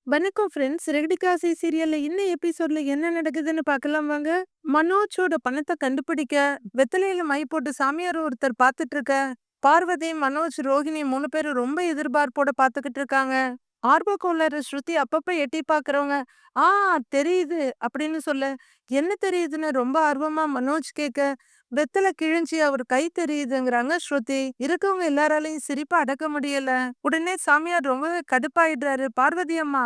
வணக்கம் ஃப்ரெண்ட்ஸ். ரெகடிகாசி சீரியல்ல இன்னும் எபிசோட்ல என்ன நடக்குதுன்னு பார்க்கலாம் வாங்க. மனோஜோட பணத்தை கண்டுபிடிக்க வெத்தலையில மை போட்டு சாமியார் ஒருத்தர் பார்த்துட்டு இருக்க. பார்வதி, மனோஜ், ரோஹிணி 3 பேரும் ரொம்ப எதிர்பார்ப்போட பார்த்துக்கிட்டு இருக்காங்க. ஆர்வ கோளாறு ஸ்ருதி அப்பப்ப எட்டி பார்க்கறவங்க, ஆ தெரியுது அப்படின்னு சொல்ல, என்ன தெரியுதுன்னு ரொம்ப ஆர்வமா மனோஜ் கேட்க, வெத்தலை கிழிஞ்சி அவர் கை தெரியுதுங்கிறாங்க ஸ்ருதி. இருக்கவங்க எல்லாராலையும் சிரிப்பை அடக்க முடியல. உடனே சாமியார் ரொம்பவே கடுப்பாயிடுறாரு. பார்வதி அம்மா,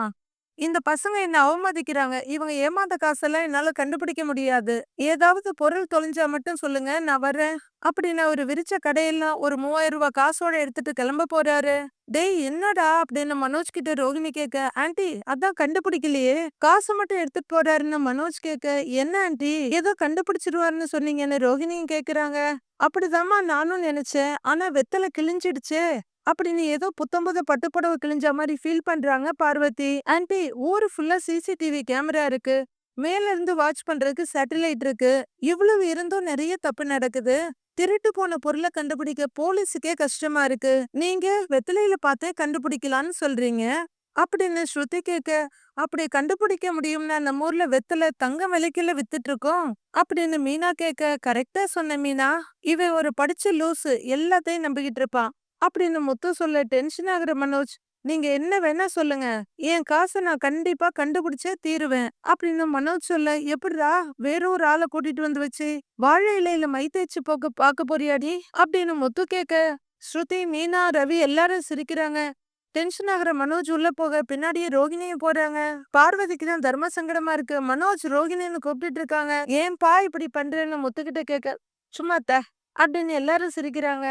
இந்த பசங்க என்ன அவமதிக்கிறாங்க. இவங்க ஏமாந்த காசெல்லாம் என்னால கண்டுபிடிக்க முடியாது. ஏதாவது பொருள் தொலைஞ்சா மட்டும் சொல்லுங்க, நான் வரேன் அப்படின்னு அவரு விரிச்ச கடையெல்லாம் ஒரு ரூ. 3000 காசோட எடுத்துட்டு கிளம்ப போறாரு. டேய் என்னடா அப்படின்னு மனோஜ் கிட்ட ரோகிணி கேட்க, ஆன்ட்டி அதான் கண்டுபிடிக்கலையே, காசு மட்டும் எடுத்துட்டு போறாருன்னு மனோஜ் கேட்க, என்ன ஆன்ட்டி ஏதோ கண்டுபிடிச்சிருவாருன்னு சொன்னீங்கன்னு ரோகிணியும் கேக்குறாங்க. அப்படிதாம்மா நானும் நினைச்சேன், ஆனா வெத்தலை கிழிஞ்சிடுச்சே அப்படின்னு ஏதோ புத்தம்புது பட்டுப்புடவை கிழிஞ்ச மாதிரி ஃபீல் பண்றாங்க பார்வதி. ஆன்ட்டி ஊரு ஃபுல்லா சிசிடிவி கேமரா இருக்கு, மேல இருந்து வாட்ச் பண்றதுக்கு சேட்டலைட் இருக்கு, இவ்வளவு இருந்தும் நிறைய தப்பு நடக்குது. திருட்டு போன பொருளை கண்டுபிடிக்க போலீஸுக்கே கஷ்டமா இருக்கு, நீங்க வெத்தலையில பார்த்தே கண்டுபிடிக்கலாம்னு சொல்றீங்க அப்படின்னு ஸ்ருதி கேட்க, அப்படி கண்டுபிடிக்க முடியும்னா நம்ம ஊர்ல வெத்தலை தங்க விலைக்குல வித்துட்டு இருக்கோம் அப்படின்னு மீனா கேட்க, கரெக்டா சொன்ன மீனா, இவன் ஒரு படிச்ச லூசு, எல்லாத்தையும் நம்பிக்கிட்டு இருப்பான் அப்படின்னு முத்து சொல்ல டென்ஷன் ஆகுற மனோஜ், நீங்க என்ன வேணா சொல்லுங்க, என் காசை நான் கண்டிப்பா கண்டுபிடிச்சே தீருவேன் அப்படின்னு மனோஜ் சொல்ல, எப்படிடா வேற ஒரு ஆளை கூட்டிட்டு வந்து வச்சு வாழை இலையில மை தேய்ச்சி போக்க பார்க்க போறியாடி அப்படின்னு முத்து கேட்க, ஸ்ருதி, மீனா, ரவி எல்லாரும் சிரிக்கிறாங்க. டென்ஷன் ஆகுற மனோஜ் உள்ள போக பின்னாடியே ரோகிணியும் போறாங்க. பார்வதிக்கு தான் தர்ம சங்கடமா இருக்கு. மனோஜ் ரோகிணின்னு கூப்பிட்டுட்டு இருக்காங்க. ஏன்பா இப்படி பண்றேன்னு முத்துக்கிட்ட கேட்க, சும்மா அப்படின்னு எல்லாரும் சிரிக்கிறாங்க.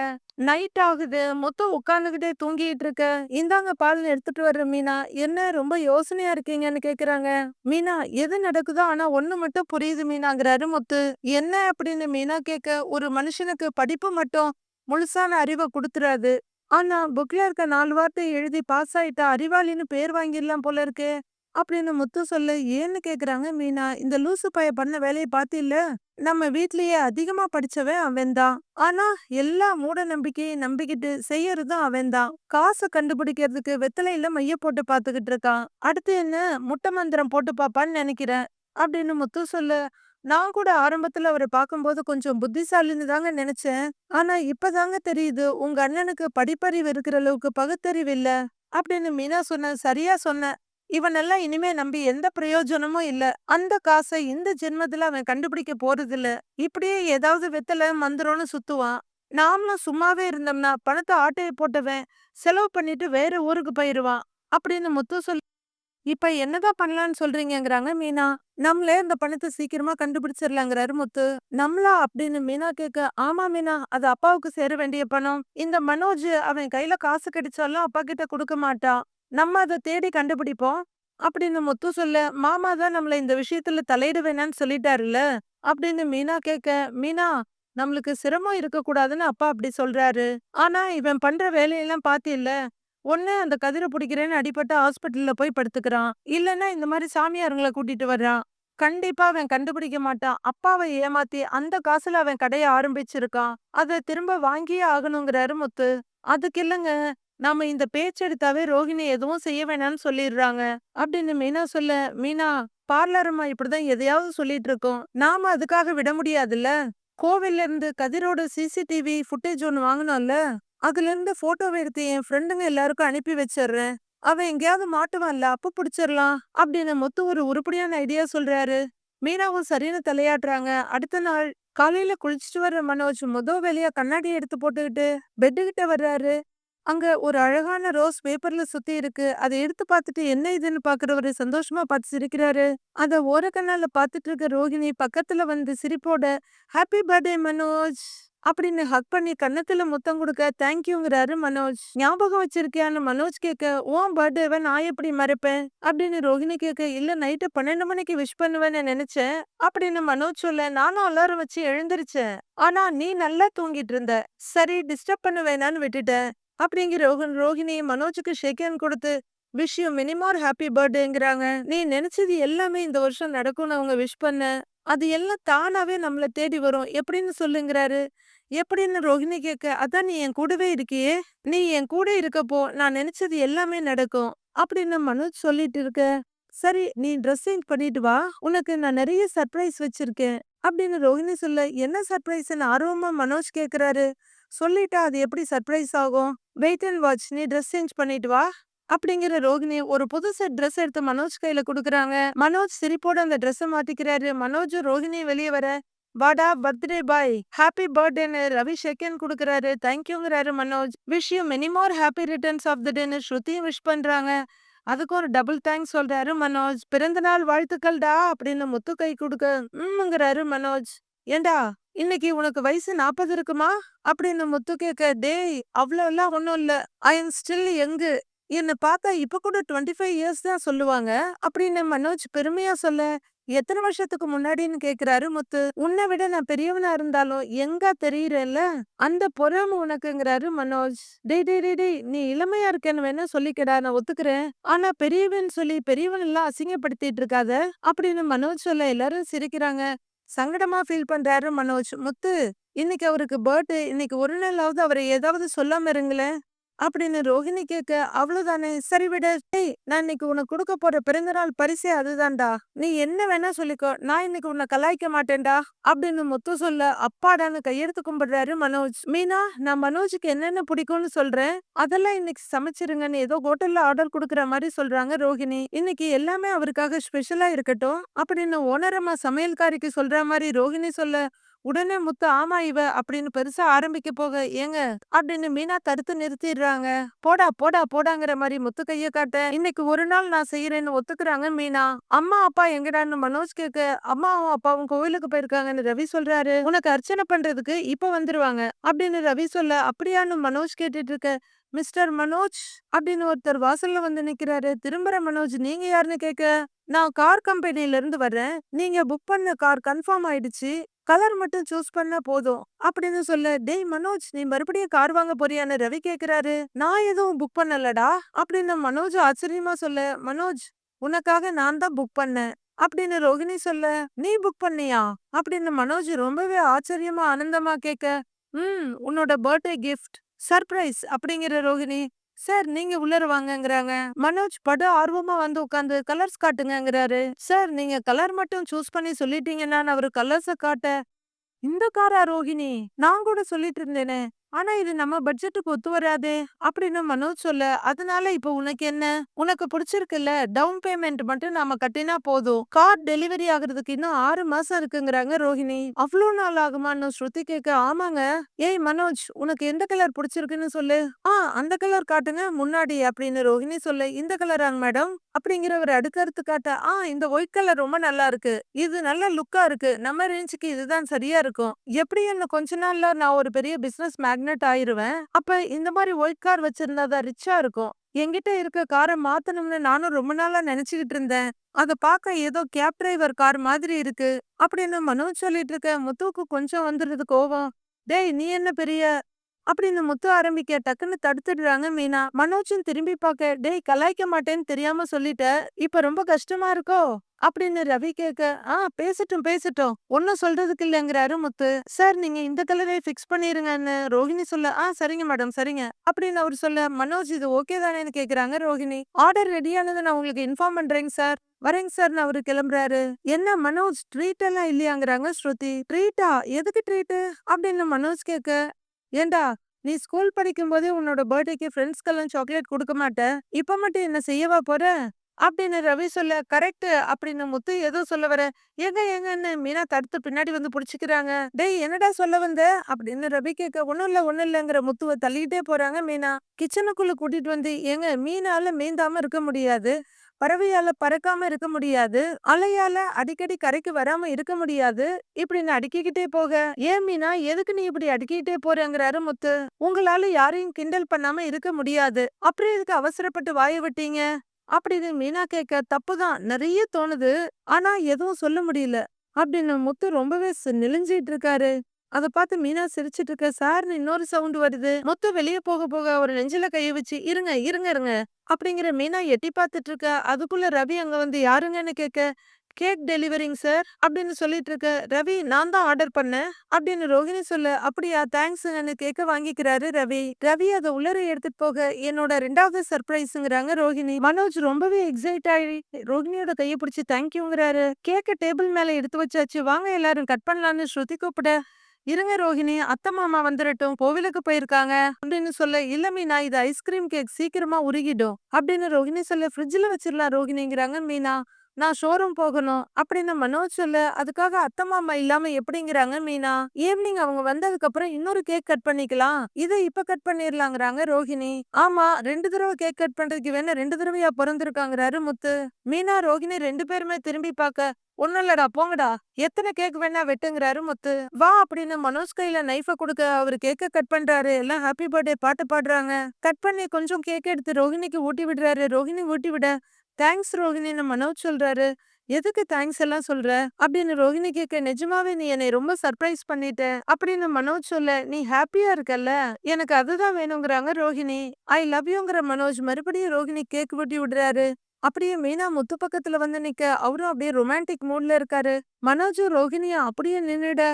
நைட் ஆகுது. முத்து உட்கார்ந்துகிட்டே தூங்கிட்டு இருக்க. இந்தாங்க பால் எடுத்துட்டு வர்ற மீனா. என்ன ரொம்ப யோசனையா இருக்கீங்கன்னு கேக்குறாங்க. மீனா, எது நடக்குதோ ஆனா ஒண்ணு மட்டும் புரியுது மீனாங்கிறாரு முத்து. என்ன அப்படின்னு மீனா கேட்க, ஒரு மனுஷனுக்கு படிப்பு மட்டும் முழுசான அறிவை கொடுத்துறாது, ஆனா புக்ல இருக்க 4 வார்த்தை எழுதி பாஸ் ஆயிட்டா அறிவாளின்னு பேர் வாங்கிடலாம் போல இருக்கு அப்படின்னு முத்து சொல்ல, ஏன்னு கேக்குறாங்க மீனா. இந்த லூசு பைய பண்ண வேலையை பாத்தில்ல, நம்ம வீட்லயே அதிகமா படிச்சவன் அவன்தான், ஆனா எல்லா மூட நம்பிக்கையை நம்பிக்கிட்டு செய்யறதும் அவன்தான். காசை கண்டுபிடிக்கிறதுக்கு வெத்தலையில மைய போட்டு பாத்துக்கிட்டு இருக்கான். அடுத்து என்ன முட்டை மந்திரம் போட்டு பாப்பான்னு நினைக்கிறேன் அப்படின்னு முத்து சொல்ல, நான் கூட ஆரம்பத்துல அவரை பார்க்கும்போது கொஞ்சம் புத்திசாலின்னு தாங்க நினைச்சேன், ஆனா இப்பதாங்க தெரியுது உங்க அண்ணனுக்கு படிப்பறிவு இருக்கிற அளவுக்கு பகுத்தறிவு இல்ல அப்படின்னு மீனா சொன்ன. சரியா சொன்ன, இவனெல்லாம் இனிமே நம்பி எந்த பிரயோஜனமும் இல்ல. அந்த காசை இந்த ஜென்மத்துல அவன் கண்டுபிடிக்க போறதில்ல. இப்படியே ஏதாவது வெத்தல மந்திரம்னு சுத்துவான். நாமளும் சும்மாவே இருந்தோம்னா பணத்தை ஆட்டைய போட்டவன் செலவு பண்ணிட்டு வேற ஊருக்கு போயிருவான் அப்படின்னு முத்து சொல்லி, இப்ப என்னதான் பண்ணலாம்னு சொல்றீங்கங்கிறாங்க மீனா. நம்மளே இந்த பணத்தை சீக்கிரமா கண்டுபிடிச்சிடலாங்கிறாரு முத்து. நம்மளா அப்படின்னு மீனா கேட்க, ஆமா மீனா, அது அப்பாவுக்கு சேர வேண்டிய பணம். இந்த மனோஜ் அவன் கையில காசு கிடைச்சாலும் அப்பா கிட்ட கொடுக்க மாட்டான், நம்ம அதை தேடி கண்டுபிடிப்போம் அப்படின்னு முத்து சொல்ல, மாமா தான் நம்மள இந்த விஷயத்துல தலையிட வேணாம்னு சொல்லிட்டாருல்ல அப்படின்னு மீனா கேட்க, மீனா, நம்மளுக்கு சிரமம் இருக்க கூடாதுன்னு அப்பா அப்படி சொல்றாரு, ஆனா இவன் பண்ற வேலையெல்லாம் பாத்தியில்ல, ஒண்ணு அந்த கதிரை பிடிக்கிறேன்னு அடிபட்டு ஹாஸ்பிட்டல்ல போய் படுத்துக்கிறான், இல்லன்னா இந்த மாதிரி சாமியாருங்களை கூட்டிட்டு வர்றான். கண்டிப்பா அவன் கண்டுபிடிக்க மாட்டான். அப்பாவை ஏமாத்தி அந்த காசுல அவன் கடைய ஆரம்பிச்சிருக்கான், அதை திரும்ப வாங்கியே ஆகணுங்கிறாரு முத்து. அதுக்கு இல்லங்க, நாம இந்த பேச்செடுத்தாவே ரோகிணி எதுவும் செய்ய வேணாம்னு சொல்லிடுறாங்க அப்படின்னு மீனா சொல்ல, மீனா, பார்லரம்மா இப்படிதான் எதையாவது சொல்லிட்டு இருக்கோம், நாம அதுக்காக விட முடியாதுல்ல. கோவில்ல இருந்து கதிரோட சிசிடிவி ஃபுட்டேஜ் ஒன்னு வாங்கினோம்ல, அதுல இருந்து போட்டோவை எடுத்து என் ஃப்ரெண்டுங்க எல்லாருக்கும் அனுப்பி வச்சிடுறேன், அவன் எங்கேயாவது மாட்டுவான்ல, அப்ப புடிச்சிடலாம் அப்படின்னு முத்து ஒரு உருப்படியான ஐடியா சொல்றாரு. மீனாவும் சரின்னு தலையாட்டுறாங்க. அடுத்த நாள் காலையில குளிச்சுட்டு வர்ற மனோஜ் வேலையா கண்ணாடி எடுத்து போட்டுக்கிட்டு பெட்டு கிட்ட வர்றாரு. அங்க ஒரு அழகான ரோஸ் பேப்பர்ல சுத்தி இருக்கு. அத எடுத்து பார்த்துட்டு என்ன இதுன்னு பார்க்குறவரு சந்தோஷமா பார்த்து சிரிக்கிறாரு. அத ஓரக்கண்ணால பார்த்துட்டு இருக்க ரோகிணி பக்கத்துல வந்து சிரிப்போட, ஹாப்பி பர்த்டே மனோஜ் அப்படின்னு ஹக் பண்ணி கன்னத்துல முத்தம் கொடுக்க, தேங்க்யூங்கிறாரு மனோஜ். ஞாபகம் வச்சிருக்கியான்னு மனோஜ் கேட்க, உன் பர்த்டேவை நான் எப்படி மறப்பேன் அப்படின்னு ரோகிணி கேட்க, இல்ல நைட்டு 12 மணிக்கு விஷ் பண்ணுவேன்னு நினைச்சேன் அப்படின்னு மனோஜ் சொல்ல, நானும் அலாரம் வச்சு எழுந்திருச்சேன், ஆனா நீ நல்லா தூங்கிட்டு இருந்த, சரி டிஸ்டர்ப் பண்ண வேணான்னு விட்டுட்டேன் அப்படிங்கிற ரோகிணி மனோஜுக்கு ஷேக் ஹேண்ட் கொடுத்து, wish you many more happy பர்த்டேங்கிறாங்க. நீ நினைச்சது எல்லாமே இந்த வருஷம் நடக்கும்னு அவங்க விஷ் பண்ண, அது எல்லாம் தானாவே நம்மள தேடி வரும் எப்படின்னு சொல்லுங்கிறாரு. எப்படின்னு ரோகிணி கேட்க, அதான் நீ என் கூடவே இருக்கியே, நீ என் கூட இருக்கப்போ நான் நினைச்சது எல்லாமே நடக்கும் அப்படின்னு மனோஜ் சொல்லிட்டு இருக்க. சரி நீ ட்ரெஸ் சேஞ்ச் பண்ணிட்டு வா, உனக்கு நான் நிறைய சர்ப்ரைஸ் வச்சிருக்கேன் அப்படின்னு ரோஹிணி சொல்ல. என்ன சர்ப்ரைஸ்ன்னு ஆர்வமா மனோஜ் கேக்குறாரு. சொல்லிட்டா அது எப்படி சர்ப்ரைஸ் ஆகும்? வெயிட் அண்ட் வாட்ச், நீ ட்ரெஸ் சேஞ்ச் பண்ணிட்டு வா அப்படிங்கிற ரோகிணி ஒரு புது செட் ட்ரெஸ் எடுத்து மனோஜ் கையில குடுக்குறாங்க. மனோஜ் சிரிப்போட அந்த ட்ரெஸ்ஸ மாட்டிக்கிறாரு. மனோஜும் ரோகிணியும் வெளியே வர, வாடா பர்த்டே பாய், ஹாப்பி பர்த்டேன்னு ரவி செகண்ட் குடுக்குறாரு. தேங்க்யூங்கிறாரு Manoj. Wish you many more happy returns of the டேன்னு ஸ்ருதியும் விஷ் பண்றாங்க. அதுக்கு ஒரு டபுள் தேங்க்ஸ் சொல்றாரு மனோஜ். பிறந்த நாள் வாழ்த்துக்கள்டா அப்படின்னு முத்து கை கொடுக்க, ம்ங்கிறாரு மனோஜ். ஏண்டா இன்னைக்கு உனக்கு வயசு 40 இருக்குமா அப்படின்னு முத்து கேட்க, டேய் அவ்வளோ எல்லாம் ஒன்றும் இல்ல, ஐ எம் ஸ்டில் யங்கு, என்ன பார்த்தா இப்ப கூட 25 இயர்ஸ் தான் சொல்லுவாங்க அப்படின்னு மனோஜ் பெருமையா சொல்ல. எத்தனை வருஷத்துக்கு முன்னாடின்னு கேக்குறாரு முத்து. உன்னை விட நான் பெரியவனா இருந்தாலும் எங்க தெரியறேன்ல, அந்த பொறாம உனக்குங்கிறாரு மனோஜ். டேய் டேய் டேய் டேய், நீ இளமையா இருக்கேன்னு வேணா சொல்லிக்கடா, நான் ஒத்துக்கிறேன். ஆனா பெரியவன் சொல்லி பெரியவன் எல்லாம் அசிங்கப்படுத்திட்டு இருக்காத அப்படின்னு மனோஜ் சொல்ல எல்லாரும் சிரிக்கிறாங்க. சங்கடமா ஃபீல் பண்றாரு மனோஜ். முத்து இன்னைக்கு அவருக்கு பர்த்டே, இன்னைக்கு ஒரு நாளாவது அவரை ஏதாவது சொல்லாம இருங்களேன் அப்படின்னு ரோஹிணி கேட்க, அவ்வளவுதானே சரி விடு. டேய் நான் இன்னைக்கு உனக்கு கொடுக்க போற பிறந்தநாள் பரிசே அதுதான்டா, நீ என்ன வேணா சொல்லிக்கோ, நான் இன்னைக்கு உன்னை கலாய்க்க மாட்டேன்டா அப்படின்னு முத்து சொல்ல. அப்பாடான்னு கையெடுத்து கும்பிடுறாரு மனோஜ். மீனா நான் மனோஜுக்கு என்னென்ன பிடிக்கும்னு சொல்றேன், அதெல்லாம் இன்னைக்கு சமைச்சிருங்கன்னு ஏதோ ஹோட்டல்ல ஆர்டர் கொடுக்குற மாதிரி சொல்றாங்க ரோஹிணி. இன்னைக்கு எல்லாமே அவருக்காக ஸ்பெஷலா இருக்கட்டும் அப்படின்னு ஓனரம்மா சமையல்காரிக்கு சொல்ற மாதிரி ரோஹிணி சொல்ல. உடனே முத்து ஆமா இவ அப்படின்னு பெருசா ஆரம்பிக்க போக, ஏங்க அப்படின்னு மீனா தடுத்து நிறுத்திடுறாங்க. போடா போடா போடாங்கிற மாதிரி முத்து கைய காட்ட, இன்னைக்கு ஒரு நாள் நான் செய்யறேன்னு ஒத்துக்குறாங்க மீனா. அம்மா அப்பா எங்கடான்னு மனோஜ் கேட்க, அம்மாவும் அப்பாவும் கோவிலுக்கு போயிருக்காங்கன்னு ரவி சொல்றாரு. உனக்கு அர்ச்சனை பண்றதுக்கு இப்ப வந்துருவாங்க அப்படின்னு ரவி சொல்ல. அப்படியான்னு மனோஜ் கேட்டுட்டு இருக்க. மிஸ்டர் மனோஜ் அப்படின்னு ஒருத்தர் வாசல்ல வந்து நிக்கிறாரு. திரும்புற மனோஜ், நீங்க யாருன்னு கேட்க, நான் கார் கம்பெனில இருந்து வர்றேன், நீங்க புக் பண்ண கார் கன்ஃபார்ம் ஆயிடுச்சு, கலர் மட்டும் சூஸ் பண்ணா போதும் அப்படின்னு சொல்ல. டேய் மனோஜ், நீ மறுபடியும் கார் வாங்க போறியான்னு ரவி கேக்குறாரு. நான் எதுவும் புக் பண்ணலடா அப்படின்னு மனோஜ் ஆச்சரியமா சொல்ல. மனோஜ் உனக்காக நான் தான் புக் பண்ணேன் அப்படின்னு ரோகிணி சொல்ல. நீ புக் பண்ணியா அப்படின்னு மனோஜ் ரொம்பவே ஆச்சரியமா ஆனந்தமா கேட்க, உன்னோட பர்த்டே கிஃப்ட் சர்ப்ரைஸ் அப்படிங்கிற ரோகிணி. சார் நீங்க உள்ளர வாங்கங்கிறாங்க. மனோஜ் படு ஆர்வமா வந்து உட்காந்து கலர்ஸ் காட்டுங்கங்கிறாரு. சார் நீங்க கலர் மட்டும் சூஸ் பண்ணி சொல்லிட்டீங்கன்னா நான் அவரு கலர்ஸ காட்ட. இந்த காரா ரோகிணி, நான் கூட சொல்லிட்டு இருந்தேனே, ஆனா இது நம்ம பட்ஜெட்டுக்கு ஒத்து வராதே அப்படின்னு மனோஜ் சொல்ல. அதனால இப்ப உனக்கு என்ன, உனக்கு பிடிச்சிருக்குல்ல, டவுன் பேமெண்ட் மட்டும் நாம கட்டினா போதும், கார் டெலிவரி ஆகுறதுக்கு இன்னும் 6 மாசம் இருக்குங்கிறாங்க ரோஹிணி. அவ்வளோ நாள் ஆகுமான்னு ஸ்ருதி கேட்க, ஆமாங்க. ஏய் மனோஜ் உனக்கு எந்த கலர் பிடிச்சிருக்குன்னு சொல்லு. அந்த கலர் காட்டுங்க முன்னாடி அப்படின்னு ரோஹிணி சொல்ல. இந்த கலராங்க மேடம் அப்படிங்கிறவர் அடுக்கடுத்து காட்ட, இந்த ஒயிட் கலர் ரொம்ப நல்லா இருக்கு, இது நல்ல லுக்கா இருக்கு, நம்ம ரேஞ்சுக்கு இதுதான் சரியா இருக்கும், எப்படி என்ன கொஞ்ச நாள்ல நான் ஒரு பெரிய பிசினஸ் மேக்னெட் ஆயிருவேன், அப்ப இந்த மாதிரி ஒயிட் கார் வச்சிருந்தாதான் ரிச்சா இருக்கும், என்கிட்ட இருக்க காரை மாத்தணும்னு நானும் ரொம்ப நாளா நினைச்சுக்கிட்டு இருந்தேன், அத பாக்க ஏதோ கேப் டிரைவர் கார் மாதிரி இருக்கு அப்படின்னு மனோஜ் சொல்லிட்டு இருக்க. முத்துவுக்கு கொஞ்சம் வந்துடுது கோவம். டேய் நீ என்ன பெரிய அப்படின்னு முத்து ஆரம்பிக்க, டக்குன்னு தடுத்துடுறாங்க மீனா. மனோஜும் திரும்பி பார்க்க, டேய் கலாய்க்க மாட்டேன்னு தெரியாம சொல்லிட்ட, இப்ப ரொம்ப கஷ்டமா இருக்கோ அப்படின்னு ரவி கேட்க, பேசட்டும் பேசட்டும், ஒன்னும் சொல்றதுக்கு இல்லங்கிறாரு முத்து. சார் நீங்க இந்த கலரே பிக்ஸ் பண்ணிருங்கன்னு ரோஹிணி சொல்ல. சரிங்க மேடம் சரிங்க அப்படின்னு அவர் சொல்ல. மனோஜ் இது ஓகே தானேன்னு கேக்குறாங்க ரோஹிணி. ஆர்டர் ரெடியானது நான் உங்களுக்கு இன்ஃபார்ம் பண்றேங்க சார், வரேங்க சார்னு அவரு கிளம்புறாரு. என்ன மனோஜ் ட்ரீட் எல்லாம் இல்லையாங்கிறாங்க ஸ்ருதி. ட்ரீட்டா, எதுக்கு ட்ரீட்டு அப்படின்னு மனோஜ் கேட்க, ஏண்டா நீ ஸ்கூல் படிக்கும் போதே உன்னோட பர்த்டேக்கு ஃப்ரெண்ட்ஸ்க்கெல்லாம் சாக்லேட் கொடுக்க மாட்ட, இப்ப மட்டும் என்ன செய்யவா போற அப்படின்னு ரவி சொல்ல. கரெக்ட் அப்படின்னு முத்து ஏதோ சொல்ல வர, எங்க எங்கன்னு மீனா தடுத்து பின்னாடி வந்து புடிச்சுக்கிறாங்க. டேய் என்னடா சொல்ல வந்த அப்படின்னு ரவி கேட்க, ஒண்ணும் இல்லங்கிற முத்துவை தள்ளிட்டே போறாங்க மீனா. கிச்சனுக்குள்ள கூட்டிட்டு வந்து, ஏங்க மீனால மீந்தாம இருக்க முடியாது, பறவையால பறக்காம இருக்க முடியாது, அலையால அடிக்கடி கரைக்கு வராம இருக்க முடியாது, இப்படின்னு அடுக்கிக்கிட்டே போக, ஏன் மீனா எதுக்கு நீ இப்படி அடுக்கிக்கிட்டே போறேங்கிறாரு முத்து. உங்களால யாரையும் கிண்டல் பண்ணாம இருக்க முடியாது, அப்புறம் எதுக்கு அவசரப்பட்டு வாய விட்டீங்க அப்படின்னு மீனா கேட்க. தப்புதான், நிறைய தோணுது, ஆனா எதுவும் சொல்ல முடியல அப்படின்னு முத்து ரொம்பவே நெளிஞ்சிட்டு இருக்காரு. அத பார்த்து மீனா சிரிச்சிட்டு இருக்க. சார்னு இன்னொரு சவுண்ட் வருது. முத்து வெளியே போக போக ஒரு நெஞ்சில கைய வச்சு, இருங்க இருங்க இருங்க அப்படிங்கிற மீனா எட்டி பார்த்துட்டு இருக்க. அதுக்குள்ள ரவி அங்க வந்து யாருங்கன்னு கேட்க, கேக் டெலிவரிங் சார் அப்படின்னு சொல்லிட்டு இருக்க. ரவி நான் தான் ஆர்டர் பண்ணேன் அப்படின்னு ரோகிணி சொல்ல. அப்படியா தேங்க்ஸ்ன்னு கேக்க வாங்கிக்கிறாரு ரவி. ரவி அதை உள்ளர எடுத்துட்டு போக என்னோட 2வது சர்ப்ரைஸ்ங்கிறாங்க ரோகிணி. மனோஜ் ரொம்பவே எக்ஸைட் ஆகி ரோகிணியோட கையை பிடிச்சி தேங்க்யூங்கிறாரு. கேக்க டேபிள் மேல எடுத்து வச்சாச்சு, வாங்க எல்லாரும் கட் பண்ணலான்னு ஸ்ருதி கூப்பிட, இருங்க ரோகிணி அத்தை மாமா வந்துடட்டும், கோவிலுக்கு போயிருக்காங்க அப்படின்னு சொல்ல, இல்ல மீனா இது ஐஸ்கிரீம் கேக் சீக்கிரமா உருகிடும் அப்படின்னு ரோகிணி சொல்ல, ஃப்ரிட்ஜ்ல வச்சிடலாம் ரோகிணிங்கிறாங்க மீனா. நான் ஷோரூம் போகணும் அப்படின்னு மனோஜ் சொல்ல, அதுக்காக அத்தை மாமா இல்லாம எப்படிங்கிறாங்க மீனா. ஈவினிங் அவங்க வந்ததுக்கு அப்புறம் இன்னொரு கேக் கட் பண்ணிக்கலாம், இதை இப்ப கட் பண்ணிடலாங்கிறாங்க ரோகிணி. ஆமா 2 தடவை கேக் கட் பண்றதுக்கு வேணா 2 தடவையா பிறந்திருக்காங்கிறாரு முத்து. மீனா ரோகிணி 2 பேருமே திரும்பி பார்க்க, ஒண்ணும் இல்லடா போங்கடா, எத்தனை கேக் வேணா வெட்டுங்கிறாரு முத்து. வா அப்படின்னு மனோஜ் கையில நைஃப கொடுக்க அவரு கேக்க கட் பண்றாரு. எல்லாம் ஹாப்பி பர்த்டே பாட்டு பாடுறாங்க. கட் பண்ணி கொஞ்சம் கேக் எடுத்து ரோகிணிக்கு ஊட்டி விடுறாரு. ரோகிணி ஊட்டி விட, தேங்க்ஸ் ரோகிணின்னு மனோஜ் சொல்றாரு. எதுக்கு தேங்க்ஸ் எல்லாம் சொல்ற அப்படின்னு ரோகிணி கேட்க, நிஜமாவே நீ என்னை ரொம்ப சர்ப்ரைஸ் பண்ணிட்ட அப்படின்னு மனோஜ் சொல்ல, நீ ஹாப்பியா இருக்கல்ல, எனக்கு அதுதான் வேணுங்கிறாங்க ரோகிணி. ஐ லவ் யூங்கிற மனோஜ் மறுபடியும் ரோகிணி கேக் ஊட்டி விடுறாரு. அப்படியே மீனா முத்து பக்கத்துல வந்து நிக்க, அவரும் அப்படியே ரொமான்டிக் மூட்ல இருக்காரு. மனோஜும் ரோகிணியும் அப்படியே நின்னுட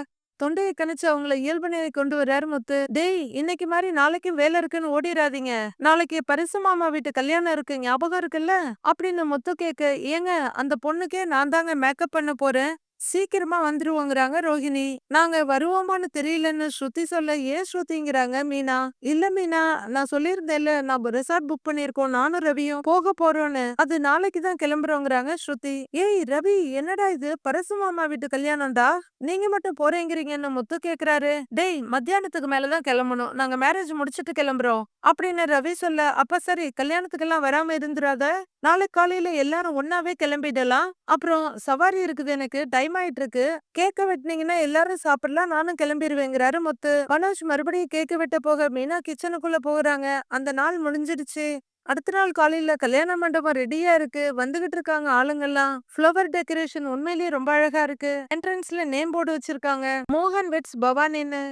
தொண்டையை கணிச்சு அவங்கள இயல்பு நிலை கொண்டு வர்றாரு முத்து. டேய் இன்னைக்கு மாதிரி நாளைக்கும் வேலை இருக்குன்னு ஓடிடாதீங்க, நாளைக்கு பரிசு மாமா வீட்டு கல்யாணம் இருக்கு ஞாபகம் இருக்குல்ல அப்படின்னு முத்து கேட்க, ஏங்க அந்த பொண்ணுக்கே நான் தாங்க மேக்கப் பண்ண போறேன், சீக்கிரமா வந்துருவோங்கிறாங்க ரோஹிணி. நாங்க வருவோமான்னு தெரியலன்னு ஸ்ருதி சொல்ல, ஏன் ஸ்ருதிங்கிறாங்க மீனா. இல்ல மீனா, நான் சொல்லியிருந்தேன்ல நம்ம ரிசார்ட் புக் பண்ணிருக்கோம் நானும் ரவியும் போக போறோம்னு, அது நாளைக்கு தான் கிளம்புறோங்கிறாங்க ஸ்ருதி. ஏய் ரவி என்னடா இது பரசு மாமா வீட்டு கல்யாணம்டா, நீங்க மட்டும் போறேங்கிறீங்கன்னு முத்து கேக்குறாரு. டேய் மத்தியானத்துக்கு மேலதான் கிளம்பணும், நாங்க மேரேஜ் முடிச்சிட்டு கிளம்புறோம் அப்படின்னு ரவி சொல்ல, அப்ப சரி கல்யாணத்துக்கெல்லாம் வராம இருந்துராத, நாளை காலையில எல்லாரும் ஒன்னாவே கிளம்பிடலாம், அப்புறம் சவாரி இருக்குது எனக்கு டைம் ஆயிட்டு இருக்கு, கேக்க வெட்டினீங்கன்னா எல்லாரும் சாப்பிடலாம், நானும் கிளம்பிடுவேங்கிறாரு முத்து. மனோஜ் மறுபடியும் கேக்க வெட்ட போக மீனா கிச்சனுக்குள்ள போறாங்க. அந்த நாள் முடிஞ்சிடுச்சு. அடுத்த நாள் காலையில கல்யாண மண்டபம் ரெடியா இருக்கு, வந்துகிட்டு இருக்காங்க ஆளுங்கெல்லாம். ஃப்ளவர் டெக்கரேஷன் உண்மையிலேயே ரொம்ப அழகா இருக்கு. என்ட்ரன்ஸ்ல நேம் போர்டு வச்சிருக்காங்க, மோகன் வெட்ஸ் பவானின்னு.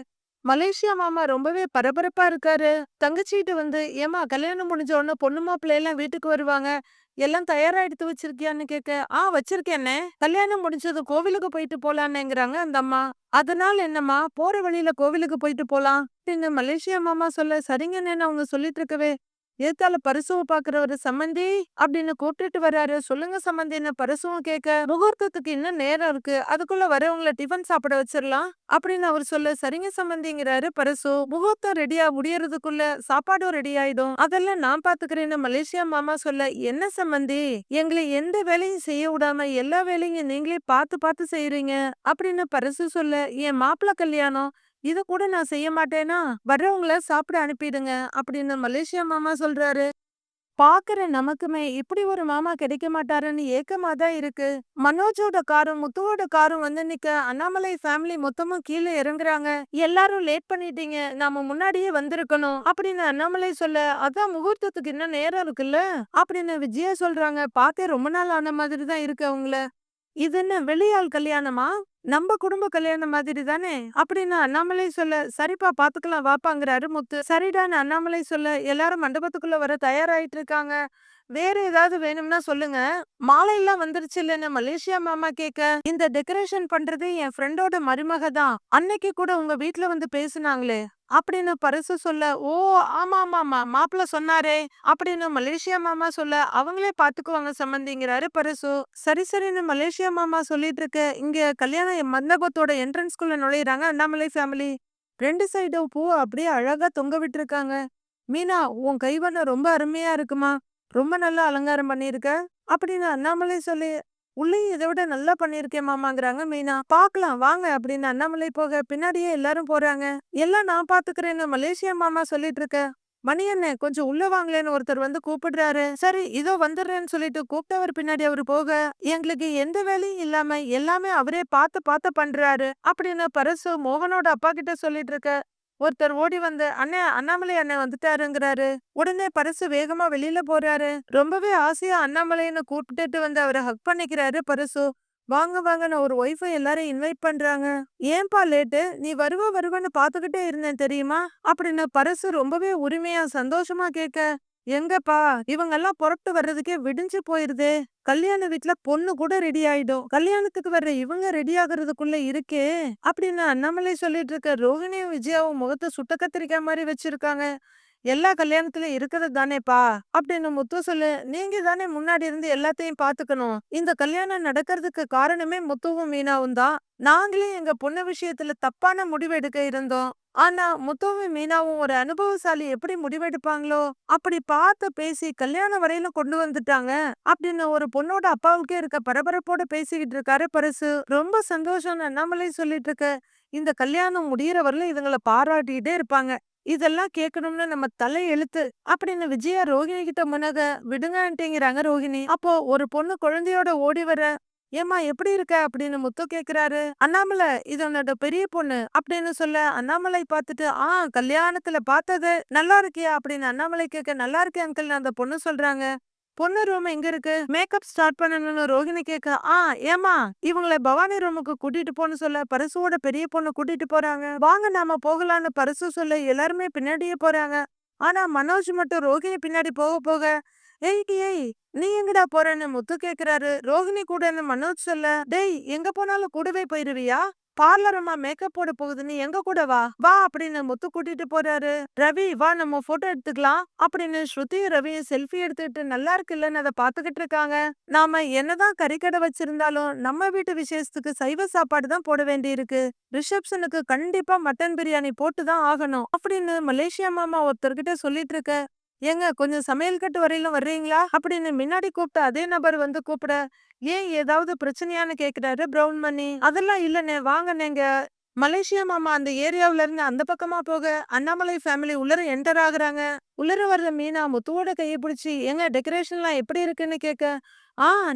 மலேசியா மாமா ரொம்பவே பரபரப்பா இருக்காரு. தங்கச்சிட்டு வந்து, ஏமா கல்யாணம் முடிஞ்ச உடனே பொண்ணு மாப்பிள்ளை எல்லாம் வீட்டுக்கு வருவாங்க, எல்லாம் தயாரா எடுத்து வச்சிருக்கியான்னு கேட்க, வச்சிருக்கேனே, கல்யாணம் முடிஞ்சது கோவிலுக்கு போயிட்டு போலான்னேங்கிறாங்க அந்த அம்மா. அதனால என்னம்மா போற வழியில கோவிலுக்கு போயிட்டு போலாம் அப்படின்னு மலேசியா மாமா சொல்ல, சரிங்கன்னு அவங்க சொல்லிட்டு இருக்கவே, ஏத்தால பரிசுவ பாக்குறவரு சம்மந்தி அப்படின்னு கூப்பிட்டுட்டு வர்றாரு. சொல்லுங்க சம்மந்தின்னு பரிசுவும் கேட்க, முகூர்த்தத்துக்கு இன்னும் நேரம் இருக்கு, அதுக்குள்ள வரவங்கள டிஃபன் சாப்பிட வச்சிடலாம் அப்படின்னு அவர் சொல்ல, சரிங்க சம்மந்திங்கிறாரு பரிசு. முகூர்த்தம் ரெடியா முடியறதுக்குள்ள சாப்பாடும் ரெடி ஆயிடும், அதெல்லாம் நான் பாத்துக்கிறேன்னு மலேசியா மாமா சொல்ல, என்ன சம்மந்தி எங்களை எந்த வேலையும் செய்ய விடாம எல்லா வேலையும் நீங்களே பார்த்து பார்த்து செய்யறீங்க அப்படின்னு பரிசு சொல்ல, என் மாப்பிள்ளை கல்யாணம், இத கூட நான் செய்ய மாட்டேனா, வர்றவங்கள சாப்பிட அனுப்பிடுங்க அப்படின்னு மலேசியா மாமா சொல்றாரு. பாக்குற நமக்குமே இப்படி ஒரு மாமா கிடைக்க மாட்டாருன்னு ஏக்கமா தான் இருக்கு. மனோஜோட காரும் முத்துவோட காரும் வந்து நிக்க, அண்ணாமலை ஃபேமிலி மொத்தமும் கீழே இறங்குறாங்க. எல்லாரும் லேட் பண்ணிட்டீங்க, நாம முன்னாடியே வந்திருக்கணும் அப்படின்னு அண்ணாமலை சொல்ல, அதான் முகூர்த்தத்துக்கு இன்னும் நேரம் இருக்குல்ல அப்படின்னு விஜயா சொல்றாங்க. பார்த்தே ரொம்ப நாள் ஆன மாதிரி தான் இருக்கு அவங்கள. இது என்ன வெளியாள் கல்யாணமா, நம்ம குடும்ப கல்யாணம் மாதிரி தானே அப்படின்னு அண்ணாமலை சொல்ல, சரிப்பா பாத்துக்கலாம் வாப்பாங்கிறாரு முத்து. சரிடான்னு அண்ணாமலை சொல்ல, எல்லாரும் மண்டபத்துக்குள்ள வர தயாராயிட்டு இருக்காங்க. வேற ஏதாவது வேணும்னா சொல்லுங்க, மாலை எல்லாம் வந்துருச்சு இல்லன்னு மலேசியா மாமா கேட்க, இந்த டெக்கரேஷன் பண்றது என் ஃப்ரெண்டோட மருமக தான், அன்னைக்கு கூட உங்க வீட்டுல வந்து பேசுனாங்களே அப்படின்னு பரிசு சொல்ல, ஓ ஆமா ஆமா மாப்பிள்ள சொன்னாரே அப்படின்னு மலேசியா மாமா சொல்ல, அவங்களே பாத்துக்குவாங்க சம்பந்திங்கிறாரு பரிசு. சரி சரின்னு மலேசியா மாமா சொல்லிட்டு இருக்க, இங்க கல்யாண மண்டபத்தோட என்ட்ரன்ஸ்குள்ள நுழையிறாங்க அண்ணாமலை ஃபேமிலி. 2 சைடும் பூ அப்படியே அழகா தொங்க விட்டுருக்காங்க. மீனா உன் கைவண்ணம் ரொம்ப அருமையா இருக்குமா, ரொம்ப நல்லா அலங்காரம் பண்ணிருக்க அப்படின்னு அண்ணாமலை சொல்லி, உள்ளேயும் இதை விட நல்லா பண்ணிருக்கேன் மாமாங்கிறாங்க மீனா. பாக்கலாம் வாங்க அப்படின்னு அண்ணாமலை போக பின்னாடியே எல்லாரும் போறாங்க. எல்லாம் நான் பாத்துக்கிறேன்னு மலேசியா மாமா சொல்லிட்டு இருக்க, மணி அண்ணன் கொஞ்சம் உள்ள வாங்களேன்னு ஒருத்தர் வந்து கூப்பிடுறாரு. சரி இதோ வந்துடுறேன்னு சொல்லிட்டு கூப்பிட்டவர் பின்னாடி அவரு போக, எங்களுக்கு எந்த வேலையும் இல்லாம எல்லாமே அவரே பார்த்து பார்த்து பண்றாரு அப்படின்னு பரசு மோகனோட அப்பா கிட்ட சொல்லிட்டு இருக்க, ஒருத்தர் ஓடி வந்து, அண்ணே அண்ணாமலை அண்ணன் வந்துட்டாருங்கிறாரு. உடனே பரசு வேகமா வெளியில போறாரு. ரொம்பவே ஆசையா அண்ணாமலைன்னு கூப்பிட்டுட்டு வந்து அவரை ஹக் பண்ணிக்கிறாரு பரசு. வாங்க வாங்கன்னு ஒரு ஒய்ஃபை எல்லாரும் இன்வைட் பண்றாங்க. ஏன்பா லேட்டு, நீ வருவன்னு பாத்துக்கிட்டே இருந்தேன் தெரியுமா அப்படின்னு பரசு ரொம்பவே உரிமையா சந்தோஷமா கேட்க, எங்கப்பா இவங்கெல்லாம் புறப்பட்டு வர்றதுக்கே விடிஞ்சு போயிருதே. கல்யாண வீட்ல பொண்ணு கூட ரெடி ஆயிடும். கல்யாணத்துக்கு வர்ற இவங்க ரெடி ஆகுறதுக்குள்ள இருக்கே அப்படின்னு அண்ணாமலை சொல்லிட்டு இருக்க ரோஹிணியும் விஜயாவும் முகத்தை சுட்ட கத்திரிக்காய் மாதிரி வச்சிருக்காங்க. எல்லா கல்யாணத்துலயும் இருக்கிறது தானேப்பா அப்படின்னு முத்து சொல்லு. நீங்க தானே முன்னாடி இருந்து எல்லாத்தையும் பாத்துக்கணும். இந்த கல்யாணம் நடக்கிறதுக்கு காரணமே முத்துவும் மீனாவும் தான். நாங்களே எங்க பொண்ணு விஷயத்துல தப்பான முடிவு எடுக்க இருந்தோம். ஆனா முத்துவும் மீனாவும் ஒரு அனுபவசாலி எப்படி முடிவெடுப்பாங்களோ அப்படி பார்த்து பேசி கல்யாணம் வரையில கொண்டு வந்துட்டாங்க அப்படின்னு ஒரு பொண்ணோட அப்பாவுக்கே இருக்க பரபரப்போட பேசிக்கிட்டு இருக்காரு பரிசு. ரொம்ப சந்தோஷம் அண்ணாமலை சொல்லிட்டு இருக்க. இந்த கல்யாணம் முடியற வரல இதுங்களை பாராட்டிட்டே இருப்பாங்க. இதெல்லாம் கேட்கணும்னு நம்ம தலை எழுத்து அப்படின்னு விஜயா ரோகிணி கிட்ட முனக. விடுங்கன்ட்டேங்கிறாங்க ரோகிணி. அப்போ ஒரு பொண்ணு குழந்தையோட ஓடி வர. ஏமா எப்படி இருக்க அப்படின்னு முத்து கேக்குறாரு. அண்ணாமலை இது உன்னோட பெரிய பொண்ணு அப்படின்னு சொல்ல அண்ணாமலை பார்த்துட்டு கல்யாணத்துல பார்த்தது நல்லா இருக்கியா அப்படின்னு அண்ணாமலை கேட்க நல்லா இருக்கேன் அங்கிள் அந்த பொண்ணு சொல்றாங்க. பொண்ணு ரூம் எங்க இருக்கு? மேக்கப் ஸ்டார்ட் பண்ணணும்னு ரோகிணி கேட்க ஏமா இவங்களை பவானி ரூமுக்கு கூட்டிட்டு போன்னு சொல்ல பரிசுவோட பெரிய பொண்ணு கூட்டிட்டு போறாங்க. வாங்க நாம போகலான்னு பரிசு சொல்ல எல்லாருமே பின்னாடியே போறாங்க. ஆனா மனோஜ் மட்டும் ரோகிணி பின்னாடி போக போக ஏய் ஏய் நீ எங்கடா போறேன்னு முத்து கேக்குறாரு. ரோகிணி கூடன்னு மனோஜ் சொல்ல டேய் எங்க போனாலும் கூடவே போயிருவியா? பார்லர் அம்மா மேக்கப் போட போகுது நீ எங்க கூட வா வா அப்படின்னு முத்து கூட்டிட்டு போறாரு. ரவி வா நம்ம போட்டோ எடுத்துக்கலாம் அப்படின்னு ஸ்ருதியும் ரவியும் செல்ஃபி எடுத்துட்டு நல்லா இருக்குல்லன்னு அதை பாத்துக்கிட்டு இருக்காங்க. நாம என்னதான் கறிக்கடை வச்சிருந்தாலும் நம்ம வீட்டு விசேஷத்துக்கு சைவ சாப்பாடு தான் போட வேண்டி இருக்கு. ரிசப்ஷனுக்கு கண்டிப்பா மட்டன் பிரியாணி போட்டு தான் ஆகணும் அப்படின்னு மலேசியா மாமா ஒருத்தர்கிட்ட சொல்லிட்டு இருக்க. ஏங்க கொஞ்சம் சமையல் கட்டு வரையிலும் வர்றீங்களா அப்படின்னு முன்னாடி கூப்பிட்ட அதே நபர் வந்து கூப்பிட. ஏன் ஏதாவது பிரச்சனையான்னு கேக்குறாரு பிரவுன் மணி. அதெல்லாம் இல்லன்னு வாங்க நீங்க. மலேசியா மாமா அந்த ஏரியாவுல இருந்து அந்த பக்கமா போக அண்ணாமலை ஃபேமிலி உள்ளர என்டர் ஆகுறாங்க. உள்ளர வர்ற மீனா முத்துவோட கையை பிடிச்சி எங்க டெக்கரேஷன் எல்லாம் எப்படி இருக்குன்னு கேட்க.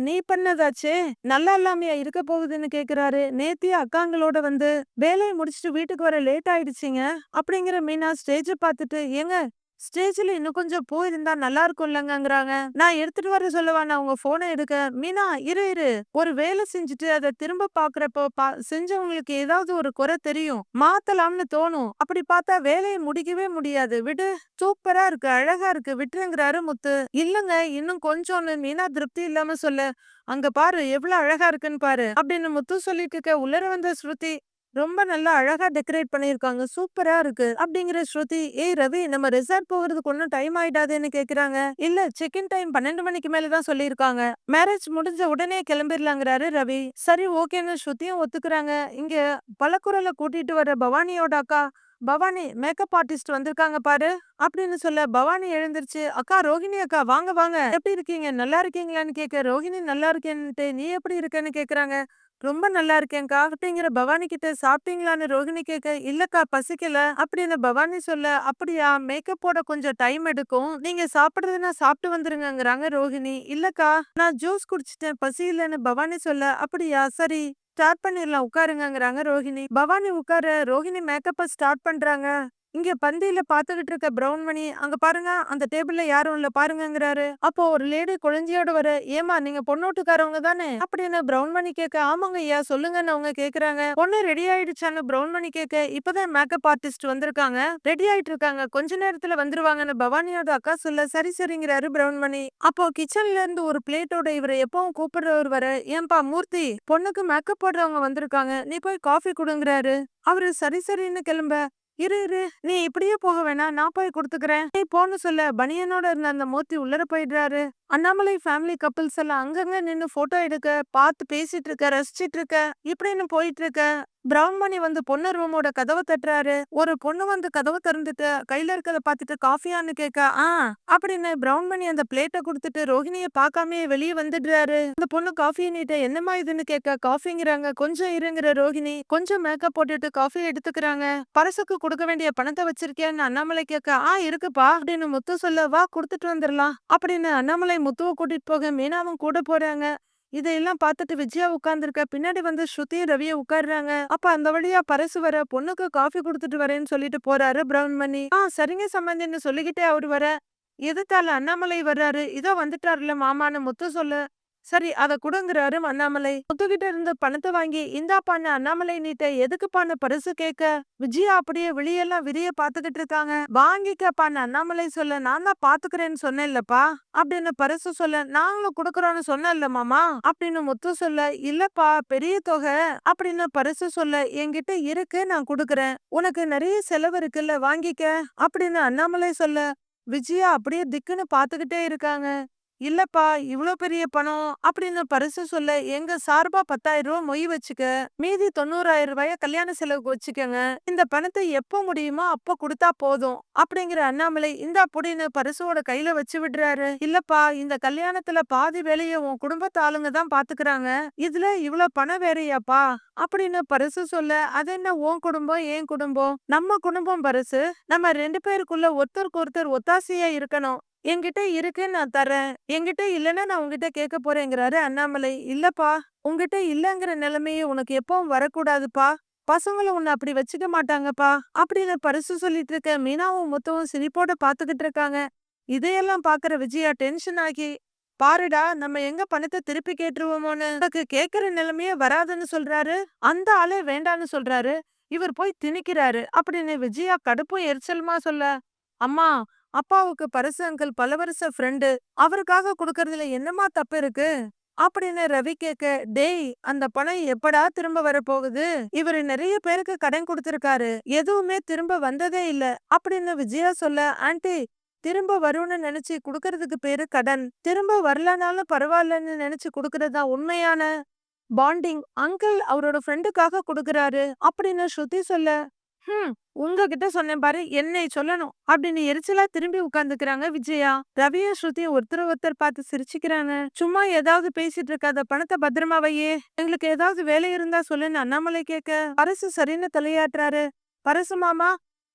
நீ பண்ணதாச்சே நல்லா இல்லாமையா இருக்க போகுதுன்னு கேக்குறாரு. நேத்திய அக்காங்களோட வந்து வேலையை முடிச்சுட்டு வீட்டுக்கு வர லேட் ஆயிடுச்சுங்க அப்படிங்கிற மீனா ஸ்டேஜ பார்த்துட்டு ஏங்க ஸ்டேஜ்ல இன்னும் கொஞ்சம் பூ இருந்தா நல்லா இருக்கும் இல்லங்கிறாங்க. நான் எடுத்துட்டு வர சொல்லவா நான் உங்க போனை எடுக்க. மீனா இரு இரு ஒரு வேலை செஞ்சுட்டு அதை திரும்ப பாக்குறப்போ செஞ்சவங்களுக்கு ஏதாவது ஒரு குறை தெரியும் மாத்தலாம்னு தோணும். அப்படி பார்த்தா வேலையை முடிக்கவே முடியாது விடு. சூப்பரா இருக்கு அழகா இருக்கு விட்டுருங்கிறாரு முத்து. இல்லங்க இன்னும் கொஞ்சம்னு மீனா திருப்தி இல்லாம சொல்ல. அங்க பாரு எவ்வளவு அழகா இருக்குன்னு பாரு அப்படின்னு முத்து சொல்லிட்டு இருக்க. உள்ளர வந்த ஸ்ருதி ரொம்ப நல்லா அழகா டெக்கரேட் பண்ணிருக்காங்க சூப்பரா இருக்கு அப்படிங்கிற ஸ்ருதி. ஏய் ரவி நம்ம ரிசார்ட் போகிறதுக்கு ஒன்னும் டைம் ஆயிடாதுன்னு கேக்குறாங்க. இல்ல செக்இன் டைம் 12 மணிக்கு மேலதான் சொல்லிருக்காங்க. மேரேஜ் முடிஞ்ச உடனே கிளம்பிடலாங்கிறாரு ரவி. சரி ஓகேன்னு ஸ்ருதியும் ஒத்துக்குறாங்க. இங்க பலக்குரலை கூட்டிட்டு வர பவானியோட அக்கா. பவானி மேக்கப் ஆர்டிஸ்ட் வந்திருக்காங்க பாரு அப்படின்னு சொல்ல பவானி எழுந்திருச்சு அக்கா ரோஹிணி அக்கா வாங்க வாங்க எப்படி இருக்கீங்க நல்லா இருக்கீங்களான்னு கேட்க. ரோஹிணி நல்லா இருக்கேன்ட்டு நீ எப்படி இருக்கேன்னு கேக்குறாங்க. ரொம்ப நல்லா இருக்கேன்க்கா அப்படிங்கிற பவானி கிட்ட. சாப்பிட்டீங்களான்னு ரோஹிணி கேட்க. இல்லக்கா பசிக்கல அப்படின்னு பவானி சொல்ல. அப்படியா மேக்கப் போட கொஞ்சம் டைம் எடுக்கும் நீங்க சாப்பிடுறதுன்னா சாப்பிட்டு வந்துருங்கிறாங்க ரோஹிணி. இல்லக்கா நான் ஜூஸ் குடிச்சிட்டேன் பசி இல்லைன்னு பவானி சொல்ல. அப்படியா சரி ஸ்டார்ட் பண்ணிடலாம் உட்காருங்கிறாங்க ரோஹிணி. பவானி உட்கார ரோஹிணி மேக்கப்ப ஸ்டார்ட் பண்றாங்க. இங்க பந்தியில பாத்துக்கிட்டு இருக்க பிரவுன் மணி அங்க பாருங்க அந்த டேபிள்ல யாரும் இல்ல பாருங்கங்கிறாரு. அப்போ ஒரு லேடி குழந்தையோட வர. ஏமா நீங்க பொண்ணோட்டுக்காரவங்க தானே அப்படின்னு பிரவுன் மணி கேட்க. ஆமாங்க ஐயா சொல்லுங்கன்னு அவங்க கேக்குறாங்க. பொண்ணு ரெடி ஆயிடுச்சான்னு பிரவுன் மணி கேட்க. இப்பதான் மேக்கப் ஆர்டிஸ்ட் வந்திருக்காங்க ரெடி ஆயிட்டு இருக்காங்க கொஞ்ச நேரத்துல வந்துருவாங்கன்னு பவானியோட அக்கா சொல்ல. சரி சரிங்கிறாரு பிரவுன் மணி. அப்போ கிச்சன்ல இருந்து ஒரு பிளேட்டோட இவரை எப்பவும் கூப்பிடுறவர் வர. ஏன்பா மூர்த்தி பொண்ணுக்கு மேக்கப் போடுறவங்க வந்திருக்காங்க நீ போய் காஃபி கொடுங்கிறாரு. அவரு சரி சரின்னு கிளம்ப. இரு இரு நீ இப்படியே போக வேணாம் நான் போய் கொடுத்துக்கிறேன் நீ போன்னு சொல்ல பனியனோட இருந்த அந்த மூர்த்தி உள்ளர போயிடுறாரு. அண்ணாமலை ஃபேமிலி கப்பிள்ஸ் எல்லாம் அங்கங்க நின்னு போட்டோ எடுக்க பார்த்து பேசிட்டு இருக்க ரசிச்சிட்டு இருக்க இப்படின்னு போயிட்டு இருக்க. பிரவுன் மணி வந்து பொண்ணு ரூமோட கதவை தட்டுறாரு. ஒரு பொண்ணு வந்து கதவை திறந்துட்டு கையில இருக்கத பாத்துட்டு காஃபியான்னு கேட்க. அப்படின்னு பிரவுன் மணி அந்த பிளேட்டை கொடுத்துட்டு ரோஹிணிய பாக்காமே வெளியே வந்துடுறாரு. அந்த பொண்ணு காஃபியை நீட்ட என்னமா இதுன்னு கேட்க. காஃபிங்கிறாங்க. கொஞ்சம் இருங்கிற ரோஹிணி கொஞ்சம் மேக்கப் போட்டுட்டு காஃபி எடுத்துக்கிறாங்க. பரசுக்கு கொடுக்க வேண்டிய பணத்தை வச்சிருக்கியான்னு அண்ணாமலை கேட்க. இருக்குப்பா அப்படின்னு முத்து சொல்ல. வா கொடுத்துட்டு வந்துடலாம் அப்படின்னு அண்ணாமலை முத்துவை கூட்டிட்டு போக மீனாவும் கூட போறாங்க. இதையெல்லாம் பார்த்துட்டு விஜயா உட்கார்ந்துருக்க. பின்னாடி வந்து ஸ்ருதியும் ரவிய உட்கார்றாங்க. அப்ப அந்த வழியா பரசு வர. பொண்ணுக்கு காஃபி கொடுத்துட்டு வரேன்னு சொல்லிட்டு போறாரு பிரவுன் மணி. சரிங்க சம்பந்தின்னு சொல்லிக்கிட்டே அவரு வர. எதிர்த்தால அண்ணாமலை வர்றாரு. இதோ வந்துட்டாருல மாமான்னு முத்து சொல்ல. சரி அத குடுங்குறாரு அண்ணாமலை. முத்துக்கிட்ட இருந்து பணத்த வாங்கி இந்தாப்பான்னு அண்ணாமலை நீட்ட எதுக்குப்பான்னு பரிசு கேட்க விஜயா அப்படியே விழியெல்லாம் விரிய பாத்துக்கிட்டு இருக்காங்க. வாங்கிக்கப்பான்னு அண்ணாமலை சொல்ல நான் தான் பாத்துக்கிறேன்னு சொன்னேன்லப்பா அப்படின்னு பரிசு சொல்ல நாங்களும் குடுக்கறோம்னு சொன்னேன்ல மாமா அப்படின்னு முத்து சொல்ல இல்லப்பா பெரிய தொகை அப்படின்னு பரிசு சொல்ல என்கிட்ட இருக்கு நான் குடுக்கறேன். உனக்கு நிறைய செலவு இருக்குல்ல வாங்கிக்க அப்படின்னு அண்ணாமலை சொல்ல விஜயா அப்படியே திக்குன்னு பாத்துக்கிட்டே இருக்காங்க. இல்லப்பா இவ்ளோ பெரிய பணம் அப்படின்னு பரிசு சொல்ல எங்க சார்பா 10,000 ரூபாய் மொய் வச்சுக்க மீதி 90,000 ரூபாய கல்யாண செலவுக்கு வச்சுக்கங்க. இந்த பணத்தை எப்ப முடியுமோ அப்ப கொடுத்தா போதும் அப்படிங்கிற அண்ணாமலை இந்த புடின்னு பரிசோட கையில வச்சு விடுறாரு. இல்லப்பா இந்த கல்யாணத்துல பாதி வேலைய உன் குடும்பத்து ஆளுங்க தான் பாத்துக்கிறாங்க. இதுல இவ்ளோ பணம் வேறையாப்பா அப்படின்னு பரிசு சொல்ல அது என்ன உன் குடும்பம் என் குடும்பம் நம்ம குடும்பம் பரிசு நம்ம 2 பேருக்குள்ள ஒருத்தருக்கு ஒருத்தர் ஒத்தாசையா இருக்கணும். என்கிட்ட இருக்கு நான் தரேன். என்கிட்ட இல்லன்னா நான் உன்கிட்ட கேட்க போறேங்கிறாரு அண்ணாமலை. இல்லப்பா உன்கிட்ட இல்லங்கிற நிலைமையே உனக்கு எப்பவும் வரக்கூடாதுப்பா. பசங்களும் உன்னை அப்படி வச்சுக்க மாட்டாங்கப்பா அப்படின்னு பரிசு சொல்லிட்டு இருக்க மீனாவும் முத்துவும் சிரிப்போட பாத்துக்கிட்டு இருக்காங்க. இதையெல்லாம் பாக்குற விஜயா டென்ஷன் ஆகி பாருடா நம்ம எங்க பணத்தை திருப்பி கேட்டுருவோமோன்னு உனக்கு கேக்குற நிலைமையே வராதுன்னு சொல்றாரு. அந்த ஆளே வேண்டான்னு சொல்றாரு. இவர் போய் திணிக்கிறாரு அப்படின்னு விஜயா கடுப்பும் எரிச்சலுமா சொல்ல அம்மா அப்பாவுக்கு பரிசு அங்கிள் பல வருஷ ஃப்ரெண்டு அவருக்காக குடுக்கறதுல என்னமா தப்பு இருக்கு அப்படின்னு ரவி கேட்க டேய் அந்த பணம் எப்படா திரும்ப வரப்போகுது இவரு நிறைய பேருக்கு கடன் கொடுத்திருக்காரு எதுவுமே திரும்ப வந்ததே இல்ல அப்படின்னு விஜயா சொல்ல ஆன்ட்டி திரும்ப வரும்னு நினைச்சு குடுக்கறதுக்கு பேரு கடன் திரும்ப வரலனாலும் பரவாயில்லன்னு நினைச்சு குடுக்கறதா உண்மையான பாண்டிங் அங்கிள் அவரோட ஃப்ரெண்டுக்காக குடுக்கறாரு அப்படின்னு ஸ்ருதி சொல்ல ஹம் உங்ககிட்ட சொன்னேன் பாரு என்னை சொல்லணும் அப்படின்னு எரிச்சலா திரும்பி உட்கார்ந்துக்கிறாங்க விஜயா. ரவியும் ஸ்ருதியும் ஒருத்தர் ஒருத்தர் பார்த்து சிரிச்சுக்கிறாங்க. சும்மா ஏதாவது பேசிட்டு இருக்காத பணத்தை பத்திரமா வையே எங்களுக்கு ஏதாவது வேலை இருந்தா சொல்லுன்னு அண்ணாமலை கேட்க பரிசு சரின்னு தலையாட்டுறாரு. பரிசு மாமா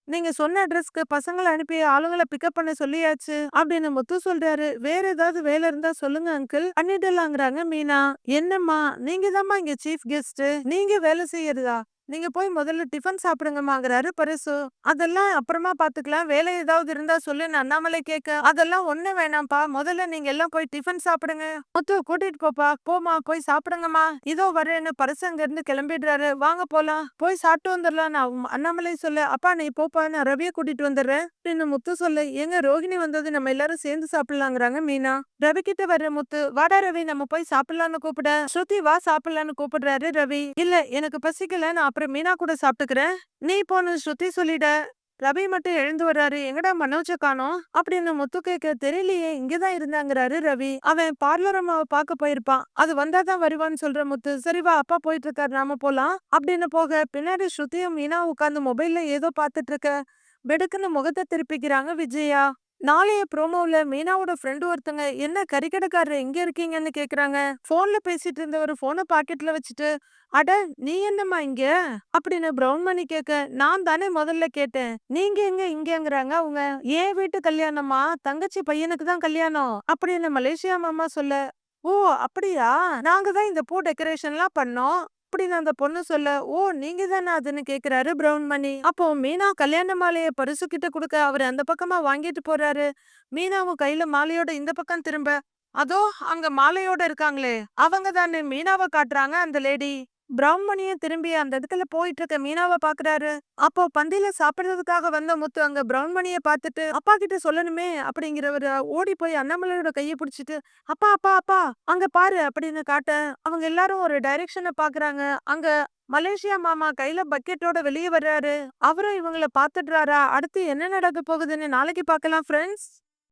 நீங்க சொன்ன அட்ரஸ்க்கு பசங்களை அனுப்பி ஆளுங்களை பிக்கப் பண்ண சொல்லியாச்சு அப்படின்னு முத்து சொல்றாரு. வேற ஏதாவது வேலை இருந்தா சொல்லுங்க அங்கிள் பண்ணிடலாங்கிறாங்க மீனா. என்னம்மா நீங்க தாம்மா இங்க சீஃப் கெஸ்ட் நீங்க வேலை செய்யறதா நீங்க போய் முதல்ல டிஃபன் சாப்பிடுங்கம்மாங்கிறாரு பரிசு. அதெல்லாம் அப்புறமா பாத்துக்கலாம் வேலை ஏதாவது இருந்தா சொல்லுன்னு அண்ணாமலை கேட்க அதெல்லாம் ஒண்ணு வேணாம்ப்பா முதல்ல நீங்க எல்லாம் போய் டிஃபன் சாப்பிடுங்க முத்து கூட்டிட்டு போப்பா போமா போய் சாப்பிடுங்கம்மா இதோ வரேன்னு பரிசு அங்க இருந்து கிளம்பிடுறாரு. வாங்க போலாம் போய் சாப்பிட்டு வந்துடலாம் அண்ணாமலை சொல்ல அப்பா நீ போப்பா நான் ரவியை கூட்டிட்டு வந்துடுறேன் அப்படின்னு முத்து சொல்ல எங்க ரோஹிணி வந்தது நம்ம எல்லாரும் சேர்ந்து சாப்பிடலாங்கிறாங்க மீனா. ரவி கிட்ட வர்ற முத்து வாடா ரவி நம்ம போய் சாப்பிடலான்னு கூப்பிட ஸ்ருதி வா சாப்பிடலான்னு கூப்பிடுறாரு ரவி. இல்ல எனக்கு பசிக்கல நான் அப்புறம் மீனா கூட சாப்பிட்டுக்கிறேன் நீ போன்னு ஸ்ருதி சொல்லிட. ரவி மட்டும் எழுந்து வர்றாரு. எங்கடா மனோஜ காணோம் அப்படின்னு முத்து கேட்க தெரியலையே இங்கதான் இருந்தாங்கிறாரு ரவி. அவன் பார்லர் அம்மாவை பார்க்க போயிருப்பான் அது வந்தாதான் வருவான்னு சொல்ற முத்து சரி வா அப்பா போயிட்டு இருக்காரு நாம போலாம் அப்படின்னு போக பின்னாடி ஸ்ருதியும் மீனா உட்காந்து மொபைல்ல ஏதோ பாத்துட்டு இருக்க வெடுக்குன்னு முகத்தை திருப்பிக்கிறாங்க விஜயா. நாளைய ப்ரோமோல மீனாவோட ஃப்ரெண்டு ஒருத்தங்க என்ன கறிக்கடைக்காரர் எங்க இருக்கீங்கன்னு கேக்குறாங்க. போன்ல பேசிட்டு இருந்தவர் போனை பாக்கெட்ல வச்சுட்டு அட நீ என்னம்மா இங்க அப்படின்னு பிரவுன் மணி கேட்க நான் தானே முதல்ல கேட்டேன் நீங்க எங்க இங்கங்கிறாங்க அவங்க. ஏன் வீட்டு கல்யாணமா தங்கச்சி பையனுக்கு தான் கல்யாணம் அப்படின்னு மலேசியா மாமா சொல்ல ஓ அப்படியா நாங்க தான் இந்த பூ டெக்கரேஷன்லாம் பண்ணோம் அப்படின்னு அந்த பொண்ணு சொல்ல ஓ நீங்க தானே அதுன்னு கேக்குறாரு பிரவுன் மணி. அப்போ மீனா கல்யாண மாலைய பரிசு கிட்ட கொடுக்க அவரு அந்த பக்கமா வாங்கிட்டு போறாரு. மீனாவும் கையில மாலையோட இந்த பக்கம் திரும்ப அதோ அங்க மாலையோட இருக்காங்களே அவங்க தானே மீனாவை காட்டுறாங்க அந்த லேடி. பிரவுன் மணியும் திரும்பி அந்த இடத்துல போயிட்டு இருக்க மீனாவை பாக்குறாரு. அப்போ பந்தியில சாப்பிடுறதுக்காக வந்த முத்து அங்க பிரவுன் மணிய பாத்துட்டு அப்பா கிட்ட சொல்லணுமே அப்படிங்கிறவரு ஓடி போய் அண்ணாமலையோட கையை பிடிச்சிட்டு அப்பா அப்பா அப்பா அங்க பாரு அப்படின்னு காட்ட அவங்க எல்லாரும் ஒரு டைரக்ஷனை பாக்குறாங்க. அங்க மலேசியா மாமா கையில பக்கெட்டோட வெளியே வர்றாரு. அவரும் இவங்கள பாத்துடுறாரா அடுத்து என்ன நடக்க போகுதுன்னு நாளைக்கு பார்க்கலாம் ஃப்ரெண்ட்ஸ்.